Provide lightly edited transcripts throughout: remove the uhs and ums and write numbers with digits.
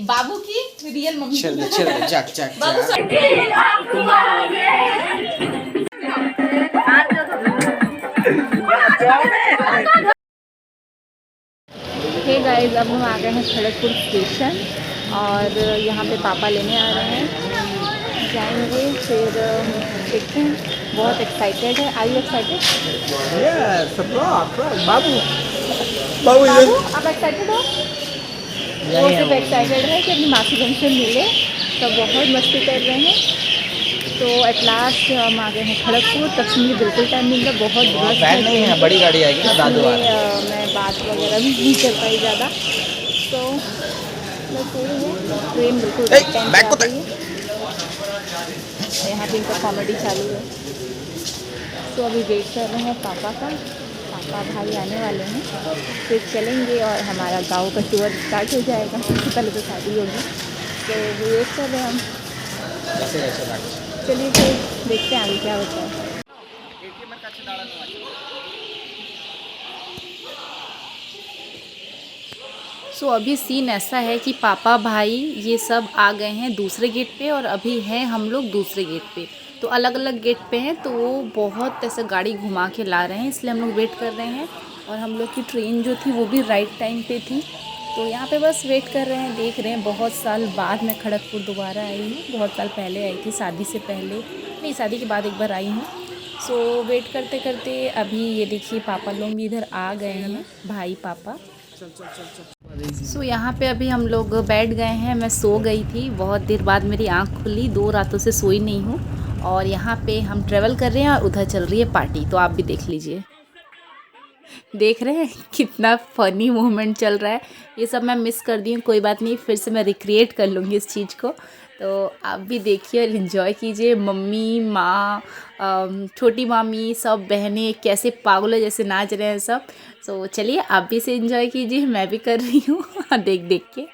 बाबू की real mummy. चल चल जाक जाक बाबू हे गाइस, अब हम आ गए हैं खड़गपुर स्टेशन और यहाँ पे पापा लेने आ रहे हैं, जाएंगे फिर देखते हैं। बहुत एक्साइटेड है। Are you excited? बाबू बाबू आप एक्साइटेड हो? वो सिर्फ एक्साइटेड है कि अपनी मासी बहन से मिले, तो बहुत मस्ती कर रहे हैं। तो एट लास्ट हम आ गए हैं खड़गपुर। तब से मुझे बिल्कुल टाइम मिल रहा, बहुत व्यस्त नहीं है, बड़ी गाड़ी आएगी ना दादू आ रहा है। मैं बात वगैरह भी नहीं कर पाई ज़्यादा, तो बस यही है। ट्रेन बिल्कुल टाइम पे आ गई है। यहाँ पे इनका कॉमेडी चालू है। तो अभी वेट कर रहे हैं पापा का। पापा भाई आने वाले हैं, फिर चलेंगे और हमारा गांव का टूर स्टार्ट हो जाएगा। सबसे पहले तो शादी होगी, तो वेट कर रहे हैं हम। चलिए फिर देखते हैं आगे क्या होता है। सो अभी सीन ऐसा है कि पापा भाई ये सब आ गए हैं दूसरे गेट पे और अभी हैं हम लोग दूसरे गेट पे। तो अलग अलग गेट पे हैं, तो वो बहुत ऐसे गाड़ी घुमा के ला रहे हैं, इसलिए हम लोग वेट कर रहे हैं। और हम लोग की ट्रेन जो थी वो भी राइट टाइम पे थी, तो यहाँ पे बस वेट कर रहे हैं, देख रहे हैं। बहुत साल बाद मैं खड़गपुर दोबारा आई हूँ। बहुत साल पहले आई थी, शादी से पहले नहीं, शादी के बाद एक बार आई हूँ। सो वेट करते करते अभी ये देखिए पापा लोग भी इधर आ गए हैं, भाई पापा। सो यहाँ पे अभी हम लोग बैठ गए हैं। मैं सो गई थी, बहुत देर बाद मेरी आँख खुली, 2 रातों से सोई नहीं हूँ। और यहाँ पे हम ट्रेवल कर रहे हैं और उधर चल रही है पार्टी, तो आप भी देख लीजिए। देख रहे हैं कितना फ़नी मोमेंट चल रहा है। ये सब मैं मिस कर दी हूँ, कोई बात नहीं, फिर से मैं रिक्रिएट कर लूँगी इस चीज़ को। तो आप भी देखिए और इन्जॉय कीजिए। मम्मी, माँ, छोटी मामी, सब बहनें कैसे पागलों जैसे नाच रहे हैं सब। सो चलिए आप भी इसे इन्जॉय कीजिए, मैं भी कर रही हूँ देख देख के।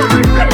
Oh,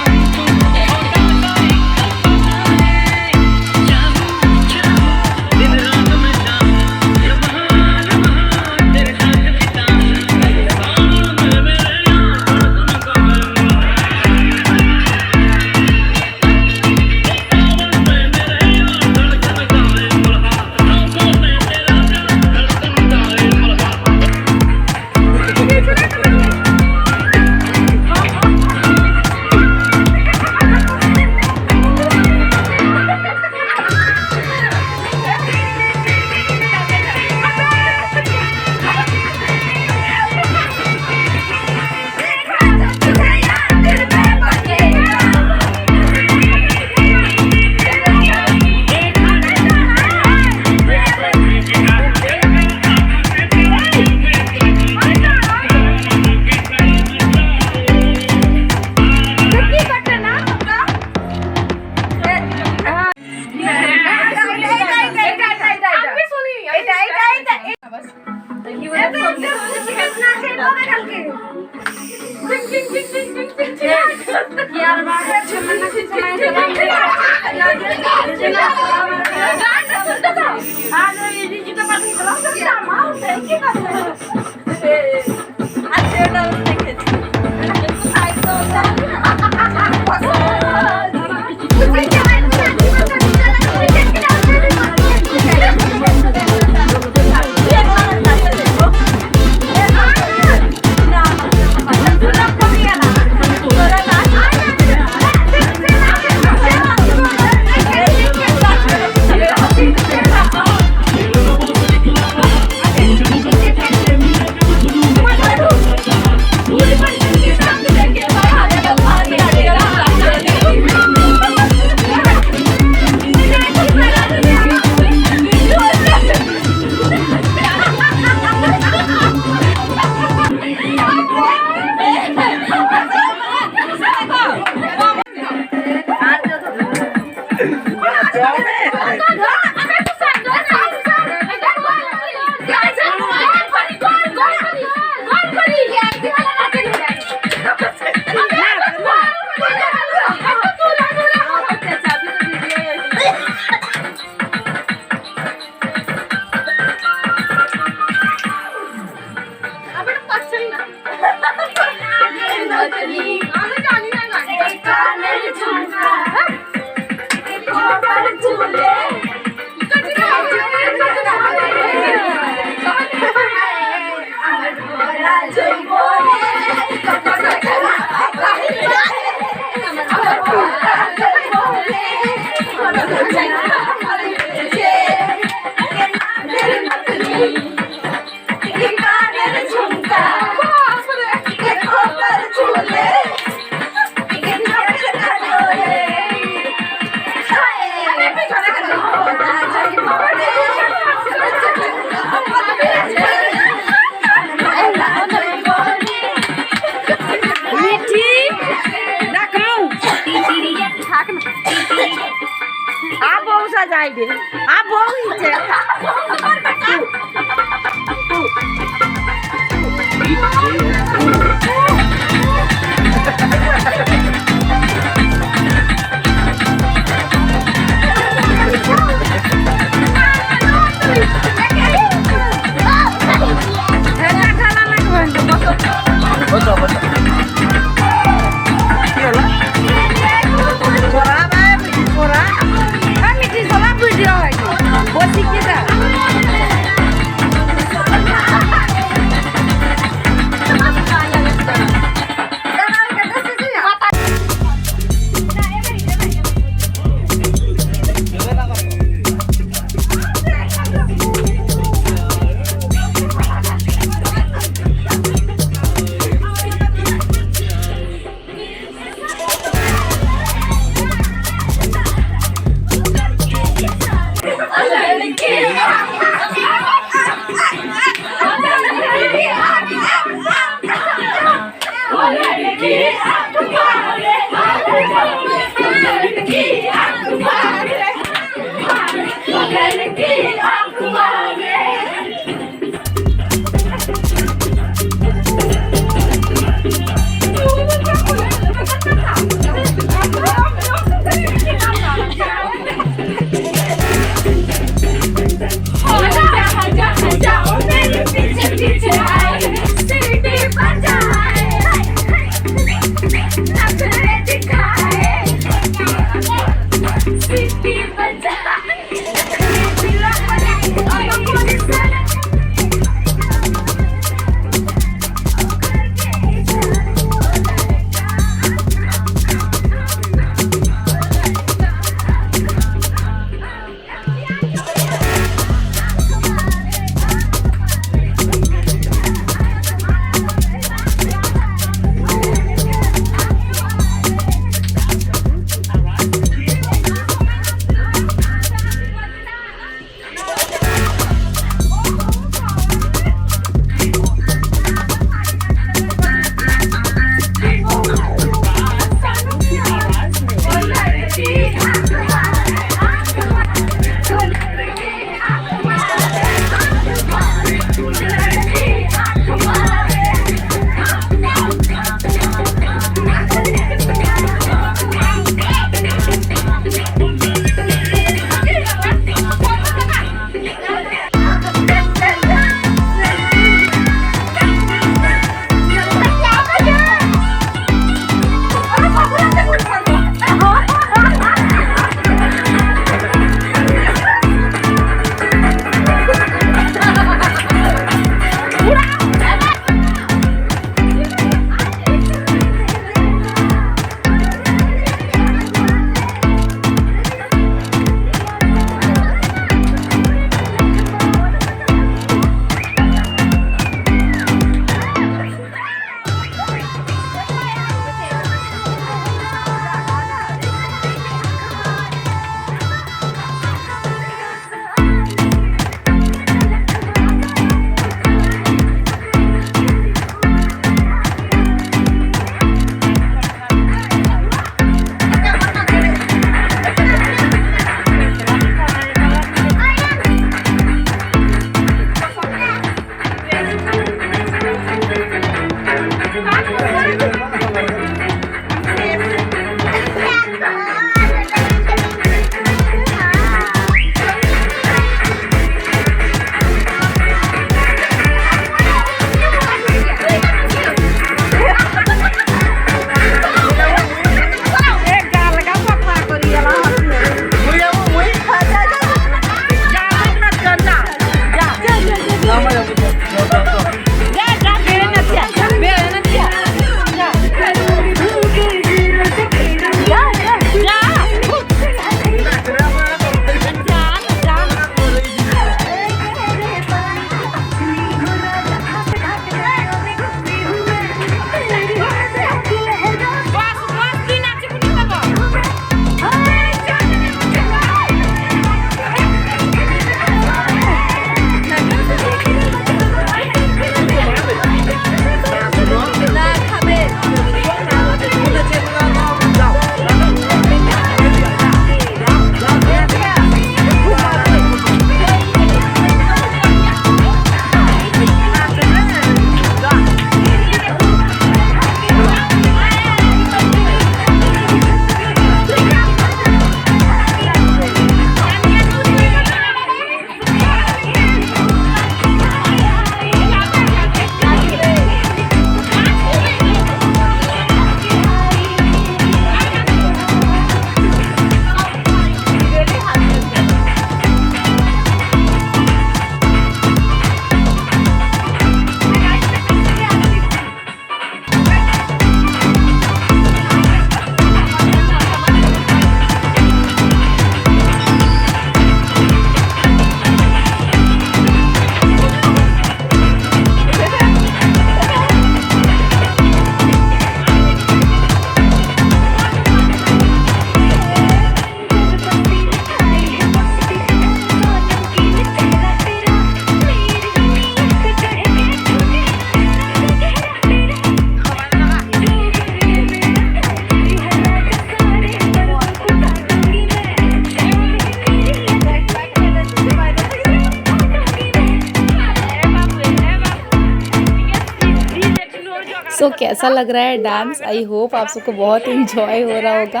सो कैसा लग रहा है डांस? आई होप आप सबको बहुत इन्जॉय हो रहा होगा।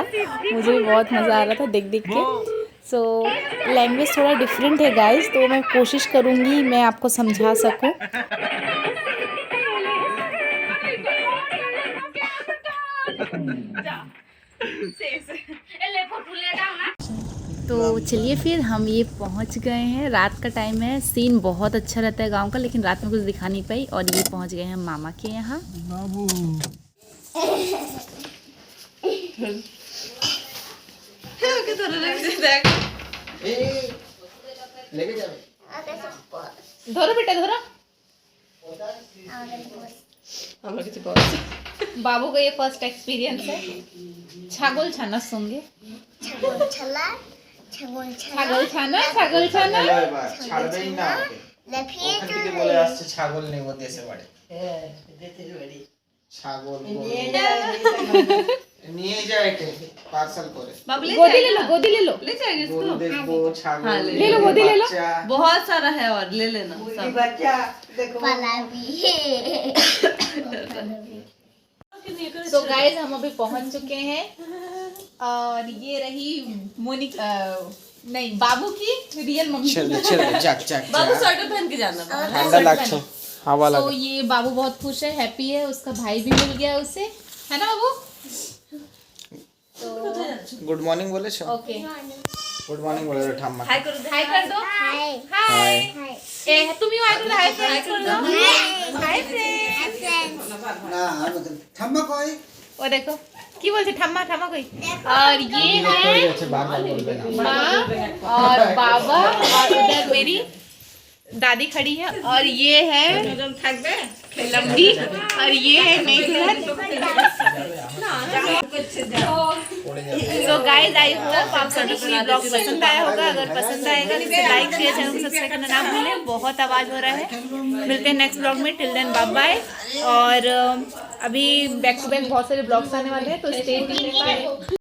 मुझे भी बहुत मज़ा आ रहा था देख के। सो लैंग्वेज थोड़ा डिफरेंट है गाइस, तो मैं कोशिश करूँगी मैं आपको समझा सकूँ। तो चलिए फिर हम ये पहुंच गए हैं। रात का टाइम है, सीन बहुत अच्छा रहता है गांव का, लेकिन रात में कुछ दिखा नहीं पाई। और ये पहुंच गए हैं मामा के यहाँ। बाबू धरो बेटा धरो। बाबू का ये फर्स्ट एक्सपीरियंस है छागल छाना संगे। ছাগল ছানা ছাড়বেই না ওকে ওখান থেকে বলে আসছে ছাগল নেব দেশে বাড়ি ছাগল নিয়ে যায় একে পার্সেল করে गोदी ले लो गोदी ले लो ले जाएंगे इसको। গরু দেখবো ছাগল हाँ, ले लो गोदी ले लो। बहुत सारा है और ले लेना सब। बच्चा देखो तो गाइस हम अभी पहुंच चुके हैं और ये रही मोनिक नहीं बाबू की रियल मम्मी। चल चल जाक जाक बाबू स्वेटर पहन के जाना बाहर। ঠান্ডা লাগছে হাওয়া तो লাগে ये बाबू बहुत खुश है, हैप्पी है, उसका भाई भी मिल गया उसे, है ना बाबू? तो गुड मॉर्निंग बोलेছো ओके गुड मॉर्निंग बोले रे ठाम्मा हाय कर दे। हाय कर दो। हाय ए तुम ही हाय कर दो। हाय कर दो। Hi friends. ना थम्मा कोई वो देखो की बोलते ठम्मा ठम्मा कोई। और ये है बार-बार बोलबे ना माँ और बाबा और उधर मेरी दादी खड़ी है और ये है लंबी और ये है मेघर। तो गाइस आई होप आप सभी को ये ब्लॉग पसंद आया होगा। अगर पसंद आएगा तो लाइक शेयर चैनल को सब्सक्राइब करना ना भूलें। बहुत आवाज़ हो रहा है। मिलते हैं नेक्स्ट ब्लॉग में। Till then bye bye. और अभी बैक टू बैक बहुत सारे ब्लॉग्स आने वाले हैं, तो स्टे ट्यून्ड।